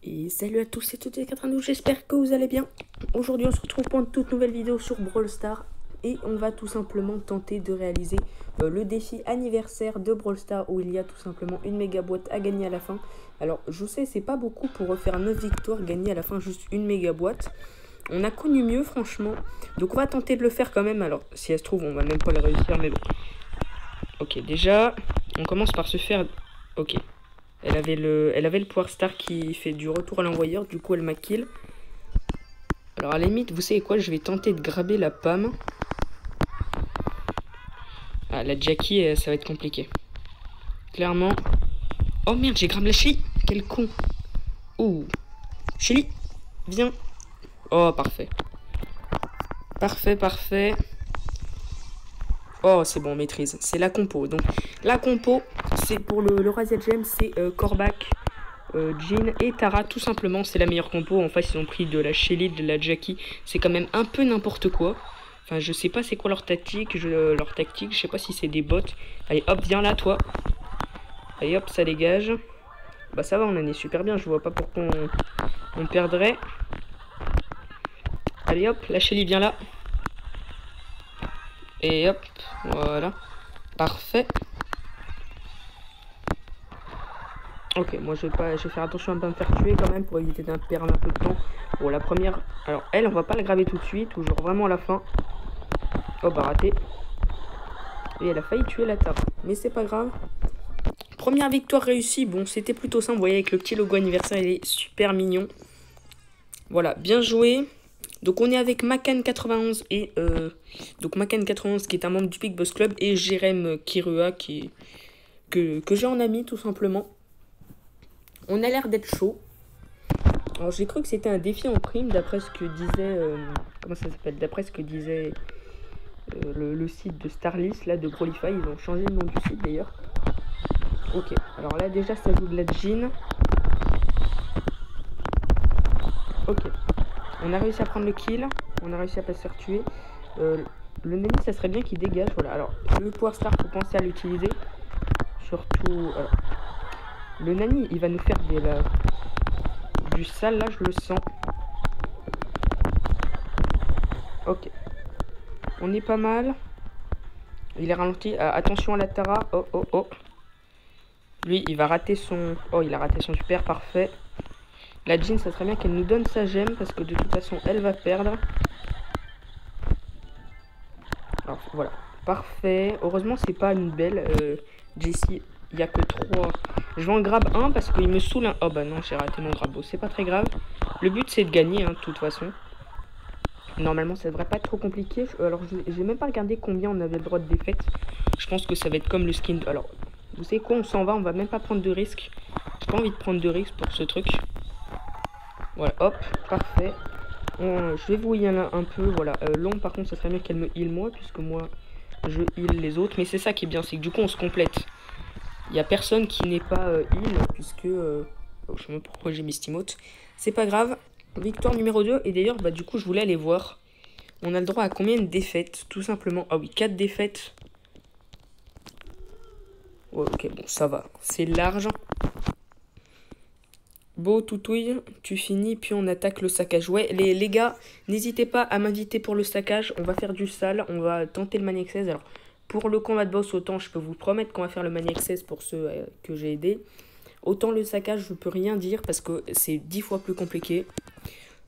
Et salut à tous, c'est toutes les 92, j'espère que vous allez bien. Aujourd'hui on se retrouve pour une toute nouvelle vidéo sur Brawl Stars. Et on va tout simplement tenter de réaliser le défi anniversaire de Brawl Stars, où il y a tout simplement une méga boîte à gagner à la fin. Alors je sais, c'est pas beaucoup pour refaire 9 victoires, gagner à la fin juste une méga boîte. On a connu mieux franchement, donc on va tenter de le faire quand même. Alors si elle se trouve on va même pas le réussir, mais bon. Ok, déjà on commence par se faire... Ok. Elle avait le Power Star qui fait du retour à l'envoyeur, du coup elle m'a kill. Alors à la limite, vous savez quoi, je vais tenter de graber la Pam. Ah, la Jackie, ça va être compliqué. Clairement. Oh merde, j'ai grabé la Shelly. Quel con. Ouh. Shelly, viens. Oh, parfait. Parfait, parfait. Oh, c'est bon, on maîtrise. C'est la compo. Donc, la compo, c'est pour le Razia Gem, c'est Corbac, Jean et Tara. Tout simplement, c'est la meilleure compo. En fait, ils ont pris de la Shelly, de la Jackie. C'est quand même un peu n'importe quoi. Enfin, je sais pas c'est quoi leur tactique. Je sais pas si c'est des bots. Allez, hop, viens là, toi. Allez, hop, ça dégage. Bah, ça va, on en est super bien. Je vois pas pourquoi on perdrait. Allez, hop, la Shelly, viens là. Et hop, voilà. Parfait. Ok, moi je vais faire attention à ne pas me faire tuer quand même pour éviter de perdre un peu de temps. Bon, la première... Alors, elle, on va pas la graver tout de suite, ou genre vraiment à la fin. Oh, bah raté. Et elle a failli tuer la Tara, mais c'est pas grave. Première victoire réussie. Bon, c'était plutôt simple. Vous voyez, avec le petit logo anniversaire, il est super mignon. Voilà, bien joué. Donc on est avec Macan91 et donc Macan91 qui est un membre du Big Boss Club et Jérém Kirua que j'ai en ami tout simplement. On a l'air d'être chaud. Alors j'ai cru que c'était un défi en prime d'après ce que disait comment ça s'appelle, d'après ce que disait le site de Starlist là de Brolify. Ils ont changé le nom du site d'ailleurs. Ok, alors là déjà ça joue de la Jean. Ok. On a réussi à prendre le kill, on a réussi à pas se faire tuer. Le Nani, ça serait bien qu'il dégage. Voilà, alors le Power Star, faut penser à l'utiliser. Surtout, le Nani, il va nous faire du sale, là, je le sens. Ok. On est pas mal. Il est ralenti. Attention à la Tara. Oh, oh, oh. Lui, il va rater son... Oh, il a raté son super, parfait. La Jean, ça serait bien qu'elle nous donne sa gemme, parce que de toute façon, elle va perdre. Alors, voilà. Parfait. Heureusement, c'est pas une belle. Jessie, il n'y a que 3. Je vais en grab un parce qu'il me saoule. Oh bah non, j'ai raté mon grabo. C'est pas très grave. Le but, c'est de gagner, hein, de toute façon. Normalement, ça devrait pas être trop compliqué. Alors, j'ai même pas regardé combien on avait le droit de défaite. Je pense que ça va être comme le skin. Alors, vous savez quoi, on s'en va. On va même pas prendre de risques. J'ai pas envie de prendre de risques pour ce truc. Voilà, hop, parfait. Je vais vous heal un peu. Voilà, long, par contre, ça serait bien qu'elle me heal moi, puisque moi, je heal les autres. Mais c'est ça qui est bien, c'est que du coup, on se complète. Il n'y a personne qui n'est pas heal, puisque... je sais même pas pourquoi j'ai mis Steamote. C'est pas grave. Victoire numéro 2. Et d'ailleurs, bah, du coup, je voulais aller voir. On a le droit à combien de défaites? Tout simplement. Ah oui, 4 défaites. Ouais, ok, bon, ça va. C'est large. Beau toutouille, tu finis, puis on attaque le saccage. Ouais, les gars, n'hésitez pas à m'inviter pour le saccage. On va faire du sale, on va tenter le Maniac 16. Alors, pour le combat de boss, autant je peux vous promettre qu'on va faire le Maniac 16 pour ceux que j'ai aidés. Autant le saccage, je peux rien dire parce que c'est 10 fois plus compliqué.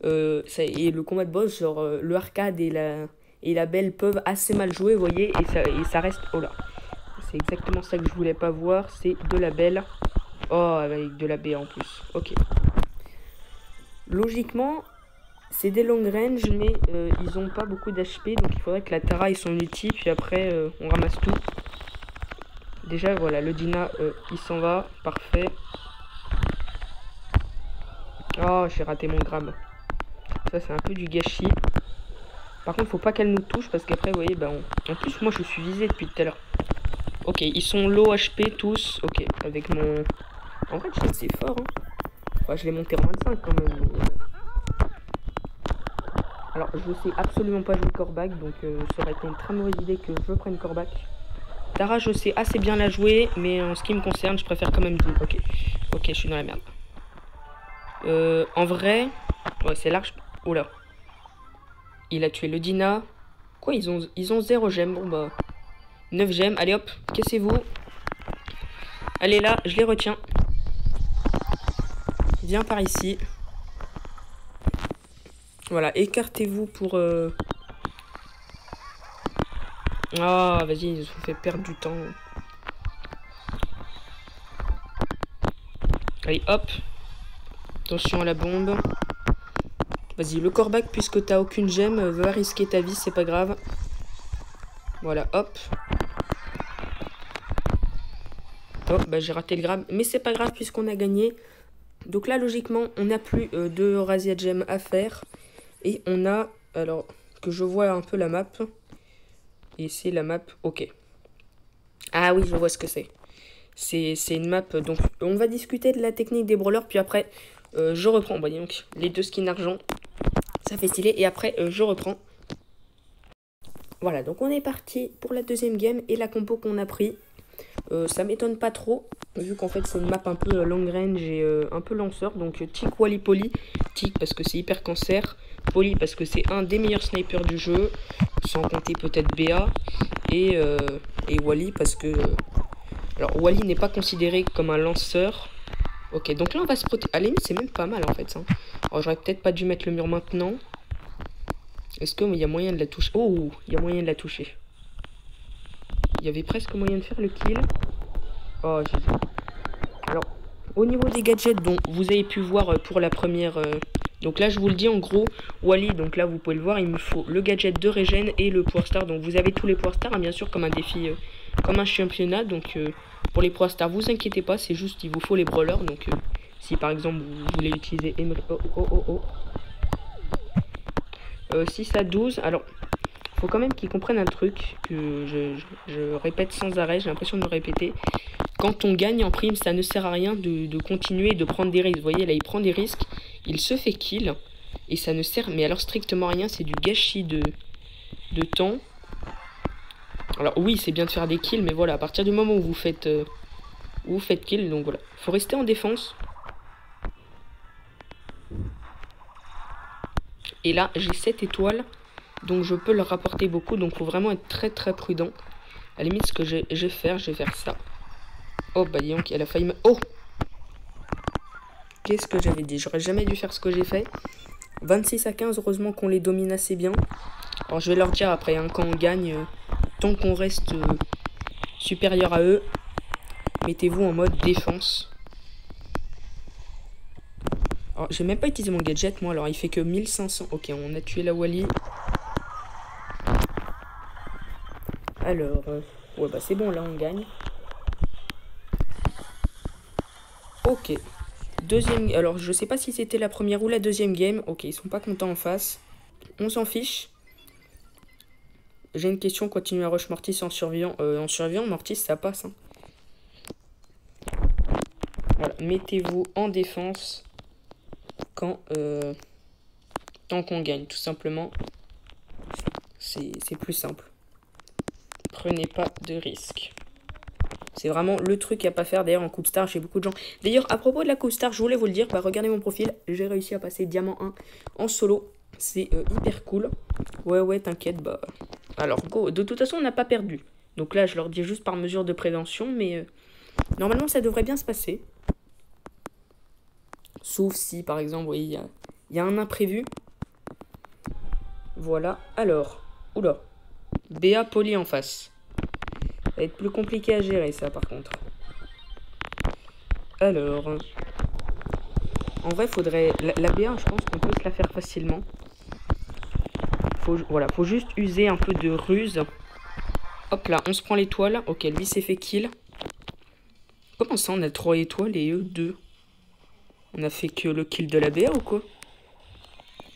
Et le combat de boss, genre le arcade et la belle peuvent assez mal jouer, vous voyez, et ça reste... Oh là, c'est exactement ça que je voulais pas voir, c'est de la belle... Oh, avec de la B en plus. Ok. Logiquement, c'est des long range, mais ils ont pas beaucoup d'HP. Donc il faudrait que la Tara ait son ulti. Puis après, on ramasse tout. Déjà, voilà, le Dina, il s'en va. Parfait. Oh, j'ai raté mon grab. Ça, c'est un peu du gâchis. Par contre, faut pas qu'elle nous touche. Parce qu'après, vous voyez, bah, en plus, moi, je suis visé depuis tout à l'heure. Ok, ils sont low HP tous. Ok, avec mon... En fait, c'est fort, hein. Enfin, je l'ai monté en 25 quand même. Alors, je sais absolument pas jouer Corbac, donc ça aurait été une très mauvaise idée que je prenne Corbac. Tara, je sais assez bien la jouer, mais en ce qui me concerne, je préfère quand même Jean. Ok, ok, je suis dans la merde. En vrai, ouais, c'est large. Oula. Il a tué le Dina. Quoi, ils ont 0 gemmes. Bon, bah. 9 gemmes. Allez, hop, cassez-vous. Allez, là, je les retiens. Viens par ici. Voilà, écartez-vous pour... Ah, vas-y, ils ont fait perdre du temps. Allez, hop. Attention à la bombe. Vas-y, le corbac, puisque t'as aucune gemme, va risquer ta vie, c'est pas grave. Voilà, hop. Oh, bah j'ai raté le grab. Mais c'est pas grave, puisqu'on a gagné. Donc là, logiquement, on n'a plus de razzia gemme à faire. Et on a... Alors, que je vois un peu la map. Et c'est la map... Ok. Ah oui, je vois ce que c'est. C'est une map... Donc, on va discuter de la technique des brawlers. Puis après, je reprends. Voyez donc, les 2 skins argent. Ça fait stylé. Et après, je reprends. Voilà, donc on est parti pour la deuxième game. Et la compo qu'on a pris... ça m'étonne pas trop, vu qu'en fait c'est une map un peu long range et un peu lanceur. Donc Tic, Wally, Poly. Tic parce que c'est hyper cancer. Poly parce que c'est un des meilleurs snipers du jeu. Sans compter peut-être BA. Et Wally parce que... alors Wally n'est pas considéré comme un lanceur. Ok, donc là on va se protéger. À la limite c'est même pas mal en fait ça. Alors j'aurais peut-être pas dû mettre le mur maintenant. Est-ce qu'il y a moyen de la toucher? Oh, il y a moyen de la toucher. Il y avait presque moyen de faire le kill. Oh, j'ai... Alors, au niveau des gadgets dont vous avez pu voir pour la première... Donc là, je vous le dis en gros, Wally, donc là, vous pouvez le voir, il me faut le gadget de régène et le Power Star. Donc vous avez tous les Power Stars, hein, bien sûr, comme un défi, comme un championnat. Donc pour les Power Stars, vous inquiétez pas, c'est juste, il vous faut les brawlers. Donc si par exemple, vous voulez utiliser... Si ça 12, alors... Faut quand même qu'ils comprennent un truc que je répète sans arrêt, j'ai l'impression de me répéter. Quand on gagne en prime, ça ne sert à rien de continuer de prendre des risques. Vous voyez, là, il prend des risques, il se fait kill, et ça ne sert, mais alors strictement à rien, c'est du gâchis de temps. Alors oui, c'est bien de faire des kills, mais voilà, à partir du moment où vous faites kill, donc voilà. Faut rester en défense. Et là, j'ai 7 étoiles. Donc je peux leur rapporter beaucoup. Donc faut vraiment être très très prudent. À la limite ce que je vais faire ça. Oh bah dis donc elle a failli me... Oh, qu'est-ce que j'avais dit? J'aurais jamais dû faire ce que j'ai fait. 26 à 15, heureusement qu'on les domine assez bien. Alors je vais leur dire après hein, quand on gagne, tant qu'on reste supérieur à eux, mettez-vous en mode défense. Alors j'ai même pas utilisé mon gadget moi. Alors il fait que 1500. Ok, on a tué la Wally. Alors, ouais bah c'est bon, là on gagne. Ok. Deuxième, alors je sais pas si c'était la première ou la deuxième game. Ok, ils sont pas contents en face. On s'en fiche. J'ai une question, continuer à rush Mortis en survivant. Mortis ça passe. Hein. Voilà, mettez-vous en défense quand tant qu'on gagne, tout simplement. C'est plus simple. Prenez pas de risques. C'est vraiment le truc à pas faire. D'ailleurs en Coupe Star, j'ai beaucoup de gens. D'ailleurs à propos de la Coupe Star, je voulais vous le dire. Bah, regardez mon profil. J'ai réussi à passer Diamant 1 en solo. C'est hyper cool. Ouais, t'inquiète. Bah alors go. De toute façon, on n'a pas perdu. Donc là, je leur dis juste par mesure de prévention. Mais normalement, ça devrait bien se passer. Sauf si, par exemple, vous voyez, il y a un imprévu. Voilà. Alors. Oula. BA Poly en face. Ça va être plus compliqué à gérer ça par contre. Alors. En vrai faudrait... La BA je pense qu'on peut se la faire facilement. Voilà, faut juste user un peu de ruse. Hop là, on se prend l'étoile. Ok, lui s'est fait kill. Comment ça on a 3 étoiles et eux 2? On a fait que le kill de la BA ou quoi?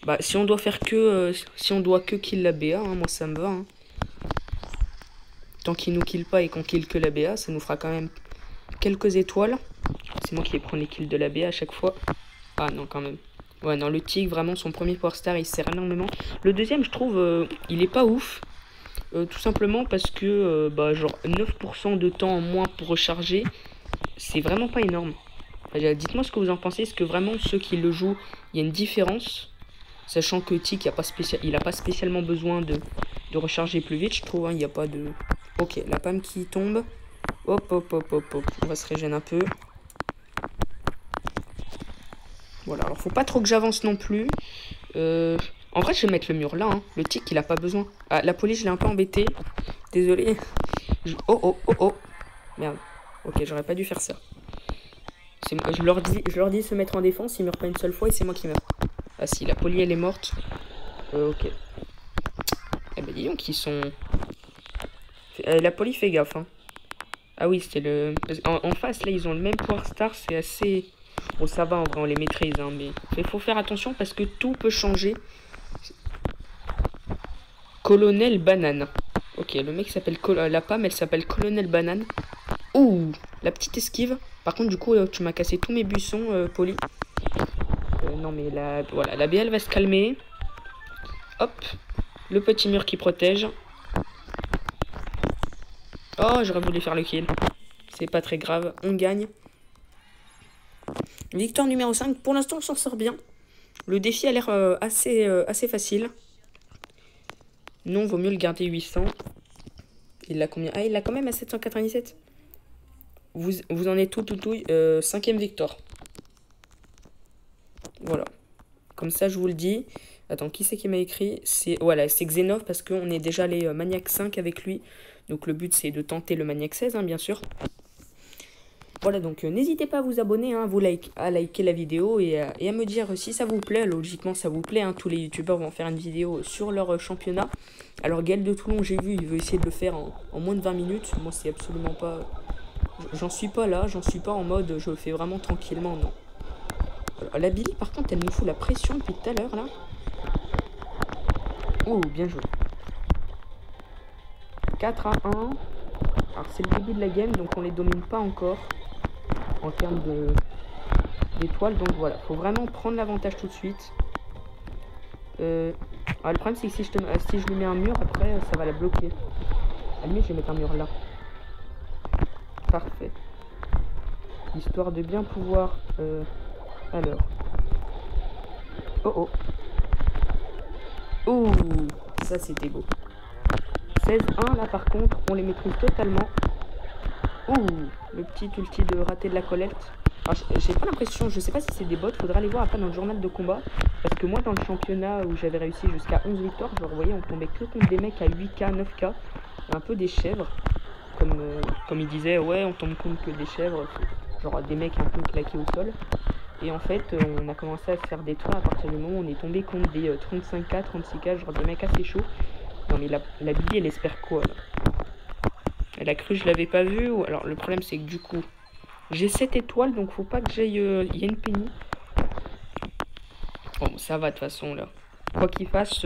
Bah si on doit faire que... si on doit que kill la BA, hein, moi ça me va. Hein. Tant qu'il nous kill pas et qu'on kill que la BA, ça nous fera quand même quelques étoiles. C'est moi qui vais prendre les kills de la BA à chaque fois. Ah non, quand même. Ouais, non, le Tig, vraiment, son premier Power Star, il sert énormément. Le deuxième, je trouve, il est pas ouf. Tout simplement parce que, bah, genre, 9% de temps en moins pour recharger, c'est vraiment pas énorme. Dites-moi ce que vous en pensez. Est-ce que vraiment ceux qui le jouent, il y a une différence? Sachant que Tic, il a pas spécialement besoin de recharger plus vite, je trouve. Hein, il n'y a pas de... Ok, la Pam qui tombe. Hop, hop, hop, hop, hop. On va se régénérer un peu. Voilà, alors faut pas trop que j'avance non plus. En vrai, je vais mettre le mur là. Hein. Le Tic, il a pas besoin. Ah, la police, je l'ai un peu embêté. Désolé. Oh, oh, oh, oh. Merde. Ok, j'aurais pas dû faire ça. Je leur dis de se mettre en défense, ils meurent pas une seule fois et c'est moi qui meurs. Ah si, la poli elle est morte. Ok. Eh ben dis donc, ils sont... la poli fait gaffe. Hein. Ah oui, c'était le... En face, là, ils ont le même Power Star, c'est assez... Bon, ça va, en vrai, on les maîtrise, hein, mais il faut faire attention parce que tout peut changer. Colonel Banane. Ok, le mec s'appelle... La Pam, elle s'appelle Colonel Banane. Ouh, la petite esquive. Par contre, du coup, tu m'as cassé tous mes buissons, Poli. Non, mais voilà, la BL va se calmer. Hop, le petit mur qui protège. Oh, j'aurais voulu faire le kill. C'est pas très grave, on gagne. Victoire numéro 5. Pour l'instant, on s'en sort bien. Le défi a l'air assez facile. Non, vaut mieux le garder 800. Il l'a combien? Ah, il l'a quand même à 797. Vous en êtes tout, 5e victoire. Voilà. Comme ça, je vous le dis. Attends, qui c'est qui m'a écrit? Voilà, c'est Xenov parce qu'on est déjà allé Maniac 5 avec lui. Donc le but, c'est de tenter le Maniac 16, hein, bien sûr. Voilà, donc n'hésitez pas à vous abonner, hein, à liker la vidéo et à me dire si ça vous plaît. Logiquement, ça vous plaît. Hein, tous les youtubeurs vont faire une vidéo sur leur championnat. Alors, Gaël de Toulon, j'ai vu, il veut essayer de le faire en moins de 20 minutes. Moi, c'est absolument pas... J'en suis pas là, j'en suis pas en mode je le fais vraiment tranquillement, non. Alors, la Billy, par contre, elle nous fout la pression depuis tout à l'heure, là. Oh, bien joué. 4 à 1. Alors, c'est le début de la game, donc on les domine pas encore en termes d'étoiles. Donc voilà, faut vraiment prendre l'avantage tout de suite. Alors, le problème, c'est que si je lui mets un mur, après, ça va la bloquer. À la limite, je vais mettre un mur là. Parfait. Histoire de bien pouvoir... alors. Oh oh. Ouh, ça c'était beau. 16-1 là par contre, on les maîtrise totalement. Ouh, le petit ulti de rater de la collecte. Alors j'ai pas l'impression, je sais pas si c'est des bots, faudra aller voir après dans le journal de combat. Parce que moi dans le championnat où j'avais réussi jusqu'à 11 victoires, genre vous voyez, on tombait que contre des mecs à 8K, 9K. Un peu des chèvres. Comme il disait, ouais, on tombe contre que des chèvres. Genre des mecs un peu claqués au sol. Et en fait, on a commencé à se faire détruire à partir du moment où on est tombé contre des 35K, 36K, genre des mecs assez chauds. Non mais la Billy, elle espère quoi là? Elle a cru que je l'avais pas vu. Alors le problème c'est que du coup, j'ai 7 étoiles, donc faut pas que j'aille... Il y a une penny. Bon, ça va de toute façon là. Quoi qu'il fasse,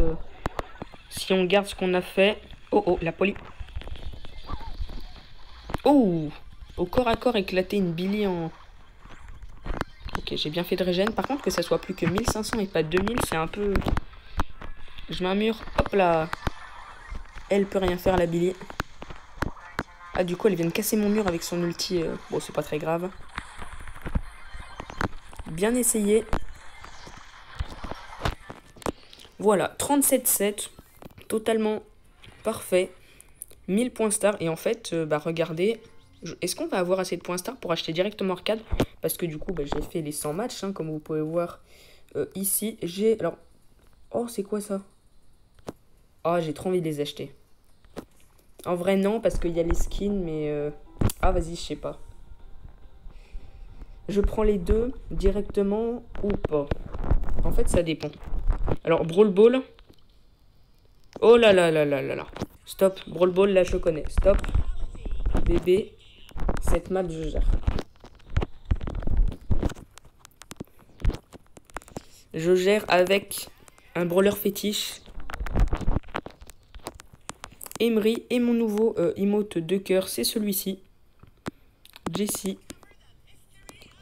si on garde ce qu'on a fait... Oh oh, la poli. Oh, au corps à corps éclater une Billy en... Ok, j'ai bien fait de régène. Par contre, que ça soit plus que 1500 et pas 2000, c'est un peu... Je mets un mur. Hop là. Elle peut rien faire, la Billy. Ah, du coup, elle vient de casser mon mur avec son ulti. Bon, c'est pas très grave. Bien essayé. Voilà, 37-7. Totalement parfait. 1000 points star. Et en fait, bah regardez... Est-ce qu'on va avoir assez de points star pour acheter directement arcade? Parce que du coup, bah, j'ai fait les 100 matchs, hein, comme vous pouvez voir ici. J'ai... Alors... Oh, c'est quoi ça? Oh, j'ai trop envie de les acheter. En vrai, non, parce qu'il y a les skins, mais... Ah, vas-y, je sais pas. Je prends les deux directement ou pas. En fait, ça dépend. Alors, Brawl Ball. Oh là là là là là là. Stop. Brawl Ball, là, je connais. Stop. Bébé. Cette map, je gère. Je gère avec un brawler fétiche. Emery et mon nouveau emote de cœur, c'est celui-ci. Jessie.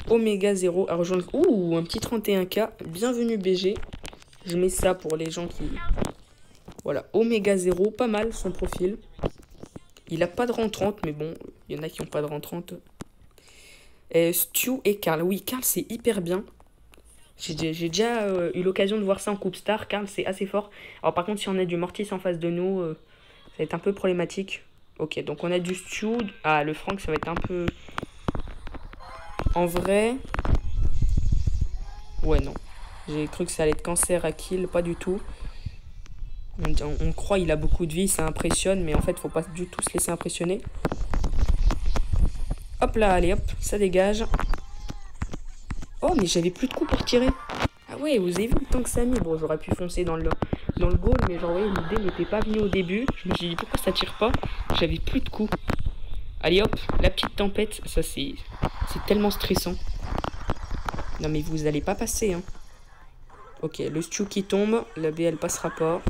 Omega 0 à rejoindre. Ouh, un petit 31K. Bienvenue BG. Je mets ça pour les gens qui... Voilà, Omega 0, pas mal son profil. Il a pas de rang 30, mais bon, il y en a qui ont pas de rang 30. Stu et Karl. Oui, Karl, c'est hyper bien. J'ai déjà eu l'occasion de voir ça en Coupe Star. Karl, c'est assez fort. Alors, par contre, si on a du Mortis en face de nous, ça va être un peu problématique. Ok, donc on a du Stu. Ah, le Frank, ça va être un peu... En vrai... Ouais, non. J'ai cru que ça allait être cancer à kill. Pas du tout. On croit il a beaucoup de vie, ça impressionne. Mais en fait, faut pas du tout se laisser impressionner. Hop là, allez, hop. Ça dégage. Oh, mais j'avais plus de coups pour tirer. Ah ouais, vous avez vu le temps que ça a mis. Bon, j'aurais pu foncer dans le goal, mais genre, ouais, l'idée n'était pas venue au début. Je me suis dit, pourquoi ça tire pas? J'avais plus de coups. Allez, hop, la petite tempête. Ça, c'est tellement stressant. Non, mais vous allez pas passer, hein. Ok, le Stu qui tombe. La BL passera pas.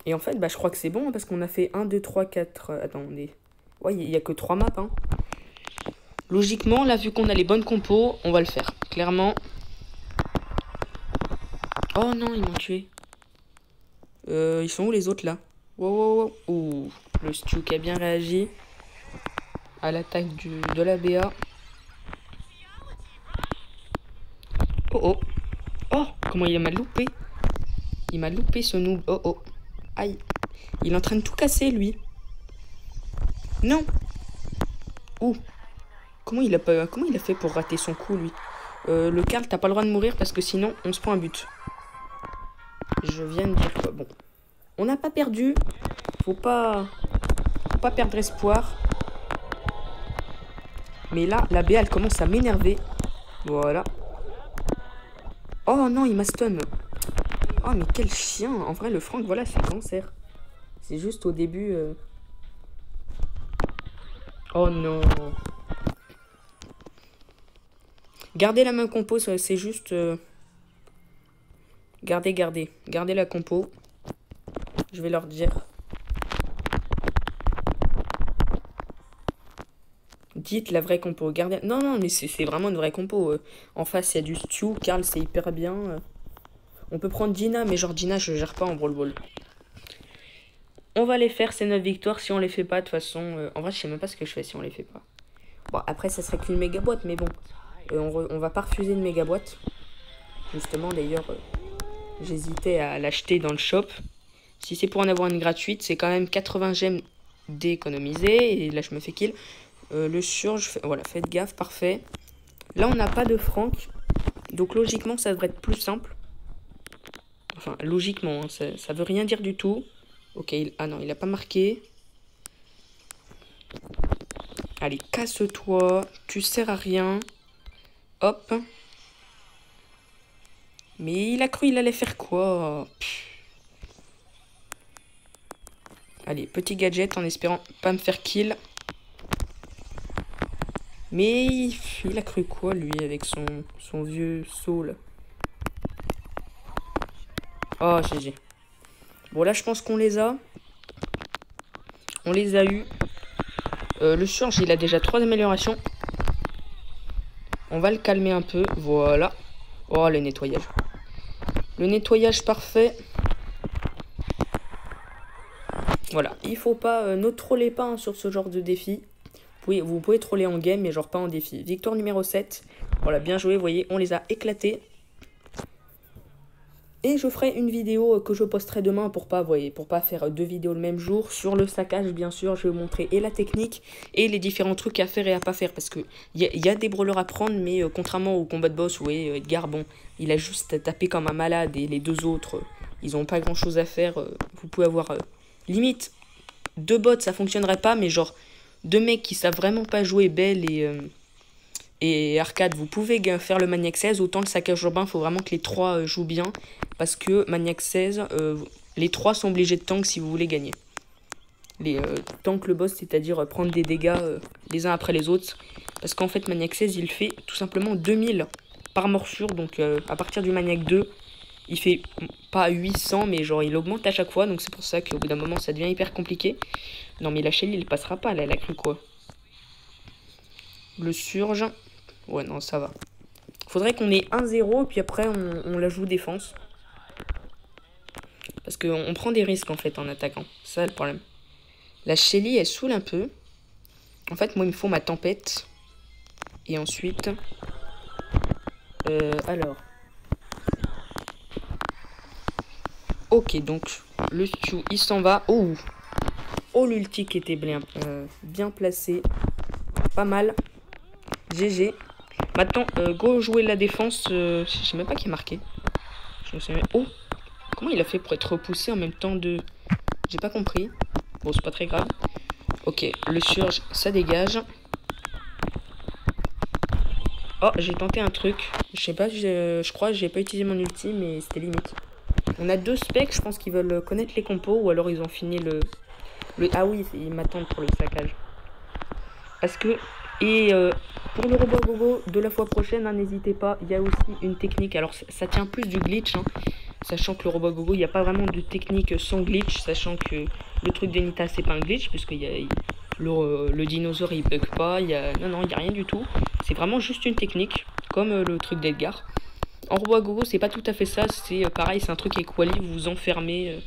Et en fait, bah, je crois que c'est bon, hein, parce qu'on a fait 1, 2, 3, 4... attendez. Ouais, il n'y a que 3 maps, hein. Logiquement, là, vu qu'on a les bonnes compos, on va le faire. Clairement. Oh non, ils m'ont tué. Ils sont où les autres, là? Wow, wow, wow. Ouh, le Stu qui a bien réagi à l'attaque de la BA. Oh, oh. Oh, comment il m'a loupé. Il m'a loupé, ce noob. Oh, oh. Aïe. Il est en train de tout casser, lui. Non. Ouh. Comment il a fait pour rater son coup, lui? Le Karl, t'as pas le droit de mourir parce que sinon, on se prend un but. Je viens de dire quoi? Bon. On n'a pas perdu. Faut pas perdre espoir. Mais là, la BA, elle commence à m'énerver. Voilà. Oh non, il m'a stun. Oh, mais quel chien. En vrai, le Frank, voilà, c'est cancer. C'est juste au début... Oh non. Gardez la main compo, c'est juste... Gardez la compo. Je vais leur dire. Dites la vraie compo. Gardez... Non, non, mais c'est vraiment une vraie compo. En face, il y a du Stu. Karl, c'est hyper bien. On peut prendre Dina, mais genre Dina, je gère pas en Brawl Ball. On va les faire, c'est notre victoire. Si on les fait pas, de toute façon... en vrai, je sais même pas ce que je fais si on les fait pas. Bon, après, ça serait qu'une méga boîte, mais bon. On va pas refuser une méga boîte. Justement, d'ailleurs, j'hésitais à l'acheter dans le shop. Si c'est pour en avoir une gratuite, c'est quand même 80 gemmes d'économiser. Et là, je me fais kill. Le surge, voilà, faites gaffe, parfait. Là, on n'a pas de Frank. Donc, logiquement, ça devrait être plus simple. Enfin, logiquement, hein, ça veut rien dire du tout. Ok, ah non, il a pas marqué. Allez, casse-toi. Tu sers à rien. Hop. Mais il a cru il allait faire quoi? Allez, petit gadget en espérant pas me faire kill. Mais il a cru quoi, lui, avec son vieux saut, là? Oh, GG. Bon, là, je pense qu'on les a. On les a eu. Le surge, il a déjà 3 améliorations. On va le calmer un peu. Voilà. Oh, le nettoyage. Le nettoyage parfait. Voilà. Il faut pas... ne trollez pas hein, sur ce genre de défi. Vous pouvez troller en game, mais genre pas en défi. Victoire numéro 7. Voilà, bien joué. Vous voyez, on les a éclatés. Et je ferai une vidéo que je posterai demain pour pas faire 2 vidéos le même jour. Sur le saccage, bien sûr, je vais vous montrer et la technique et les différents trucs à faire et à pas faire. Parce que y a des brawlers à prendre, mais contrairement au combat de boss, où Edgar, bon, il a juste tapé comme un malade. Et les deux autres, ils ont pas grand chose à faire. Vous pouvez avoir limite 2 bots, ça fonctionnerait pas, mais genre 2 mecs qui savent vraiment pas jouer Belle et Arcade, vous pouvez faire le Maniac 16. Autant le saccage urbain, il faut vraiment que les 3 jouent bien. Parce que Maniac 16, les 3 sont obligés de tank si vous voulez gagner. Les tank le boss, c'est-à-dire prendre des dégâts les uns après les autres. Parce qu'en fait, Maniac 16, il fait tout simplement 2000 par morsure. Donc à partir du Maniac 2, il fait pas 800, mais genre il augmente à chaque fois. Donc c'est pour ça qu'au bout d'un moment, ça devient hyper compliqué. Non mais la Shelly, il passera pas, là, elle a cru quoi? Le surge... Ouais, non, ça va. Faudrait qu'on ait 1-0, puis après, on la joue défense. Parce qu'on prend des risques, en fait, en attaquant. C'est ça, le problème. La Shelly, elle saoule un peu. En fait, moi, il me faut ma tempête. Et ensuite... alors... Ok, donc, le Stu, il s'en va. Oh, oh, l'ulti qui était bien placé. Pas mal. GG. Maintenant, go jouer la défense. Je sais même pas qui est marqué. Je me sais même... Oh, comment il a fait pour être repoussé en même temps de... J'ai pas compris. Bon, c'est pas très grave. Ok, le surge, ça dégage. Oh, j'ai tenté un truc. Je sais pas, je crois que j'ai pas utilisé mon ulti, mais c'était limite. On a 2 specs, je pense qu'ils veulent connaître les compos, ou alors ils ont fini le... Ah oui, ils m'attendent pour le saccage. Parce que... Et pour le robot gogo de la fois prochaine, hein, n'hésitez pas, il y a aussi une technique. Alors ça tient plus du glitch, hein, sachant que le robot gogo, il n'y a pas vraiment de technique sans glitch, sachant que le truc de Nita, c'est pas un glitch, puisque le dinosaure, il bug pas, non, il n'y a rien du tout. C'est vraiment juste une technique, comme le truc d'Edgar. En robot gogo, c'est pas tout à fait ça, c'est pareil, c'est un truc equali, vous vous enfermez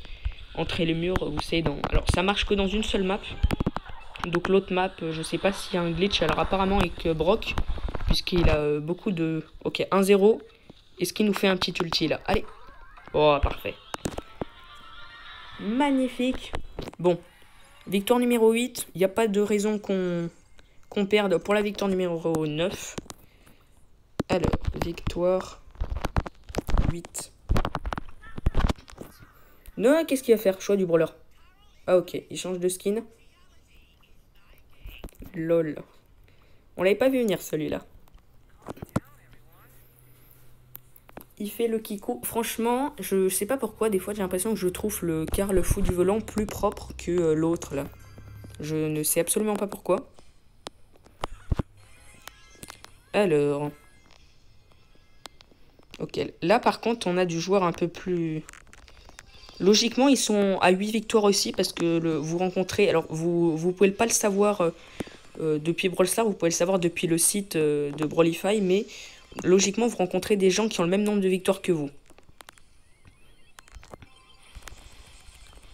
entre les murs, vous savez, alors ça marche que dans une seule map. Donc l'autre map, je sais pas s'il y a un glitch, alors apparemment avec Brock, puisqu'il a beaucoup de... Ok, 1-0. Est-ce qu'il nous fait un petit ulti là? Allez. Oh, parfait. Magnifique. Bon, victoire numéro 8. Il n'y a pas de raison qu'on perde pour la victoire numéro 9. Alors, victoire 8. Non, qu'est-ce qu'il va faire? Choix du brawler. Ah ok, il change de skin. Lol. On l'avait pas vu venir celui-là. Il fait le Kiko. Franchement, je sais pas pourquoi, des fois j'ai l'impression que je trouve le Karl fou du volant plus propre que l'autre là. Je ne sais absolument pas pourquoi. Alors. Ok, là par contre on a du joueur un peu plus... Logiquement ils sont à 8 victoires aussi parce que vous rencontrez... Alors vous pouvez pas le savoir depuis Brawl Stars, vous pouvez le savoir depuis le site de Brawlify, mais logiquement vous rencontrez des gens qui ont le même nombre de victoires que vous.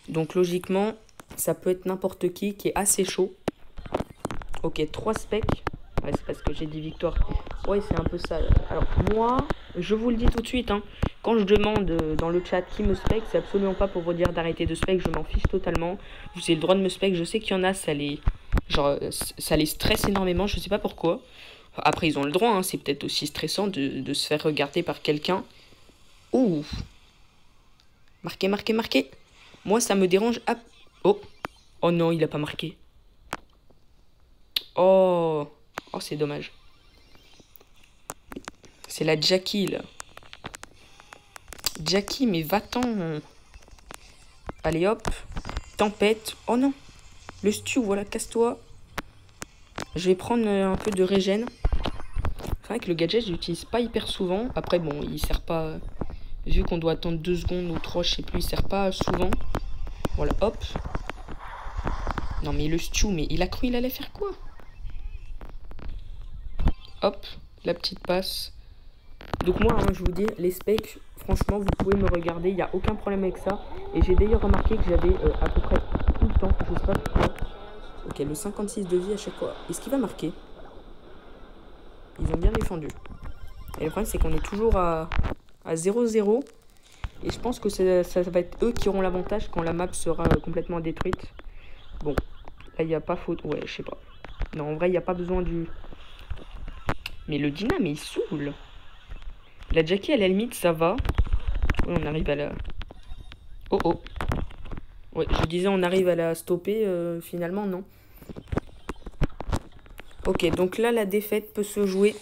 Donc logiquement ça peut être n'importe qui est assez chaud. Ok, 3 specs. Ouais, c'est parce que j'ai 10 victoires. Ouais, c'est un peu ça. Alors, moi, je vous le dis tout de suite, hein, quand je demande dans le chat qui me spec, c'est absolument pas pour vous dire d'arrêter de spec, je m'en fiche totalement. Vous avez le droit de me spec, je sais qu'il y en a, ça les stresse énormément, je sais pas pourquoi. Après, ils ont le droit, hein, c'est peut-être aussi stressant de se faire regarder par quelqu'un. Ouh. Marqué, marqué, marqué. Moi, ça me dérange. Ah. Oh. Oh non, il a pas marqué. Oh. Oh, c'est dommage. C'est la Jackie, là. Jackie, mais va-t'en. Allez, hop. Tempête. Oh non. Le Stu, voilà, casse-toi. Je vais prendre un peu de régène. C'est vrai que le gadget, je l'utilise pas hyper souvent. Après, bon, il sert pas... Vu qu'on doit attendre 2 secondes ou 3, je sais plus, il sert pas souvent. Voilà, hop. Non, mais le Stu, mais il a cru il allait faire quoi? Hop, la petite passe. Donc moi, hein, je vous dis, les specs, franchement, vous pouvez me regarder, il n'y a aucun problème avec ça. Et j'ai d'ailleurs remarqué que j'avais à peu près tout le temps, je sais pas pourquoi. Ok, le 56 de vie à chaque fois. Est-ce qu'il va marquer? Ils ont bien défendu. Et le problème, c'est qu'on est toujours à 0-0. Et je pense que ça va être eux qui auront l'avantage quand la map sera complètement détruite. Bon, là, il n'y a pas faute. Ouais, je sais pas. Non, en vrai, il n'y a pas besoin du... Mais le Dina, mais il saoule. La Jackie, à la limite, ça va. Oui, on arrive à la... Oh, oh. Ouais, je disais, on arrive à la stopper. Finalement, non. Ok, donc là, la défaite peut se jouer.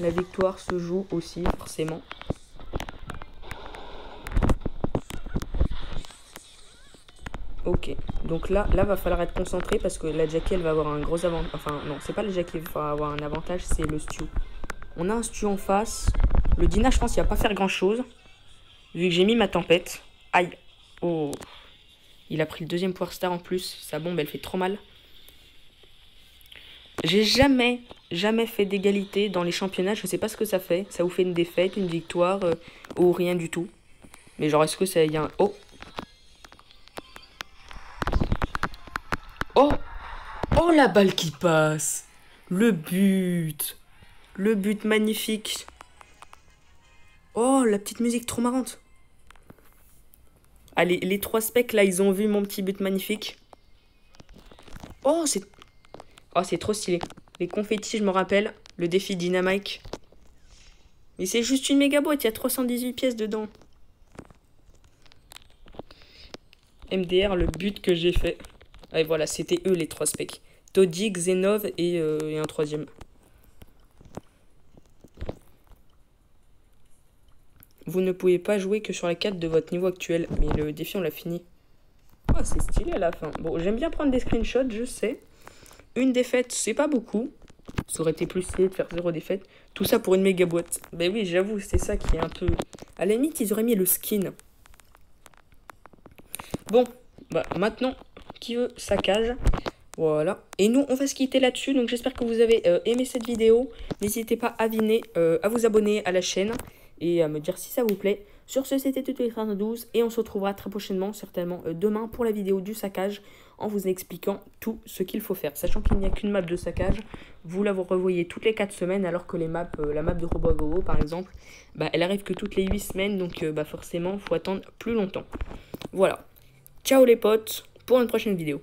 La victoire se joue aussi, forcément. Ok, donc là, va falloir être concentré parce que la Jackie, elle va avoir un gros avantage. Enfin, non, c'est pas la Jackie qui va avoir un avantage, c'est le Stu. On a un Stu en face. Le Dina, je pense qu'il va pas faire grand-chose. Vu que j'ai mis ma tempête. Aïe. Oh. Il a pris le deuxième Power Star en plus. Sa bombe, elle fait trop mal. J'ai jamais fait d'égalité dans les championnats. Je sais pas ce que ça fait. Ça vous fait une défaite, une victoire ou rien du tout. Mais genre, est-ce que ça y a un... Oh. Oh. Oh la balle qui passe. Le but. Le but magnifique. Oh, la petite musique trop marrante. Allez, les 3 specs, là, ils ont vu mon petit but magnifique. Oh, c'est trop stylé. Les confettis, je me rappelle. Le défi Dynamite. Mais c'est juste une méga boîte, il y a 318 pièces dedans. MDR, le but que j'ai fait. Et voilà, c'était eux les 3 specs. Toddy, Xenov et un 3e. Vous ne pouvez pas jouer que sur la 4 de votre niveau actuel. Mais le défi, on l'a fini. Oh, c'est stylé à la fin. Bon, j'aime bien prendre des screenshots, je sais. Une défaite, c'est pas beaucoup. Ça aurait été plus stylé de faire 0 défaite. Tout ça pour une méga boîte. Ben oui, j'avoue, c'est ça qui est un peu... À la limite, ils auraient mis le skin. Bon, bah maintenant, qui veut saccage. Voilà. Et nous, on va se quitter là-dessus. Donc j'espère que vous avez aimé cette vidéo. N'hésitez pas à vous abonner à la chaîne et à me dire si ça vous plaît. Sur ce, c'était Tuto12 et on se retrouvera très prochainement, certainement demain, pour la vidéo du saccage, en vous expliquant tout ce qu'il faut faire. Sachant qu'il n'y a qu'une map de saccage, vous la revoyez toutes les 4 semaines, alors que la map de Robogogo, par exemple, bah, elle arrive que toutes les 8 semaines, donc bah, forcément, il faut attendre plus longtemps. Voilà. Ciao les potes, pour une prochaine vidéo.